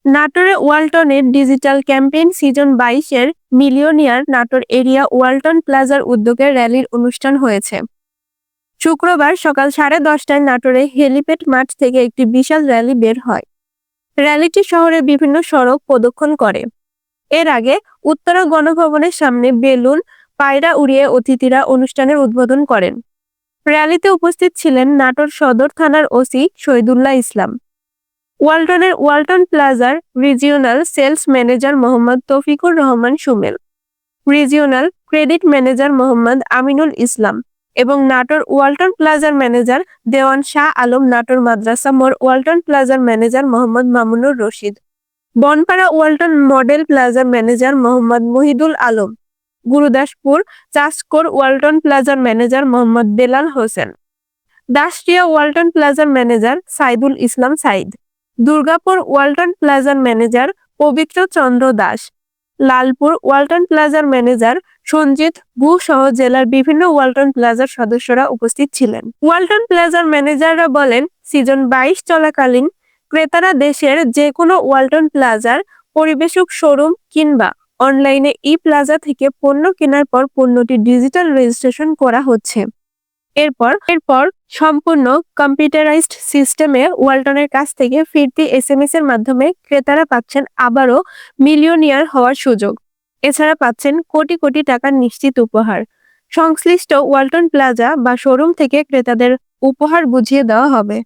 নাটোরে ওয়ালটনের digital campaign season ২২-এর মিলিয়নিয়ার নাটোর এরিয়া ওয়ালটন প্লাজার উদ্যোগে র্যালির অনুষ্ঠান হয়েছে। শুক্রবার সকাল 10:30টায় নাটোরে হেলিপ্যাড মাঠ থেকে একটি বিশাল র্যালি বের হয়। র্যালিটি শহরের বিভিন্ন সড়ক প্রদক্ষিণ করে। এর আগে উত্তরা গণভবনের সামনে বেলুন পায়রা উড়িয়ে অতিথিরা অনুষ্ঠানের উদ্বোধন করেন। র্যালিতে উপস্থিত ছিলেন নাটোর সদর থানার ওসি শহীদুল্লাহ ইসলাম, ওয়ালটনের ওয়ালটন প্লাজার regional sales manager Mohammad Toufiqur Rahman Sumel, regional credit manager Mohammad Aminul Islam এবং নাটোর ওয়ালটন প্লাজার ম্যানেজার দেওয়ান শাহ আলম, নাটোর মাদ্রাসা মোড় ওয়ালটন প্লাজার manager Mohammad Mamunur Rashid, Bonpara Walton model প্লাজার ম্যানেজার মোহাম্মদ মুহিদুল আলম, গুরুদাসপুর চাষকোর ওয়ালটন প্লাজার ম্যানেজার মোহাম্মদ বেলাল হোসেন, দাসরিয়া ওয়ালটন প্লাজার ম্যানেজার সাইদুল ইসলাম সাইদ, দুর্গাপুর ওয়ালটন প্লাজার ম্যানেজার পবিত্র চন্দ্র দাস, লালপুর ওয়ালটন প্লাজার ম্যানেজার সঞ্জিত গুহ সহ জেলার বিভিন্ন ওয়ালটন প্লাজার সদস্যরা উপস্থিত ছিলেন। ওয়ালটন প্লাজার ম্যানেজাররা বলেন, সিজন ২২ চলাকালীন ক্রেতারা দেশের যে কোনো ওয়ালটন প্লাজার পরিবেশক শোরুম কিংবা অনলাইনে প্লাজা থেকে পণ্য কেনার পর পণ্যটি ডিজিটাল রেজিস্ট্রেশন করা হচ্ছে। এরপর সম্পূর্ণ কম্পিউটারাইজড সিস্টেমে ওয়ালটনের কাছ থেকে ফিরতি এসএমএস এর মাধ্যমে ক্রেতারা পাচ্ছেন আবারও মিলিয়নিয়ার হওয়ার সুযোগ। এছাড়া পাচ্ছেন কোটি কোটি টাকার নিশ্চিত উপহার। সংশ্লিষ্ট ওয়ালটন প্লাজা বা শোরুম থেকে ক্রেতাদের উপহার বুঝিয়ে দেওয়া হবে।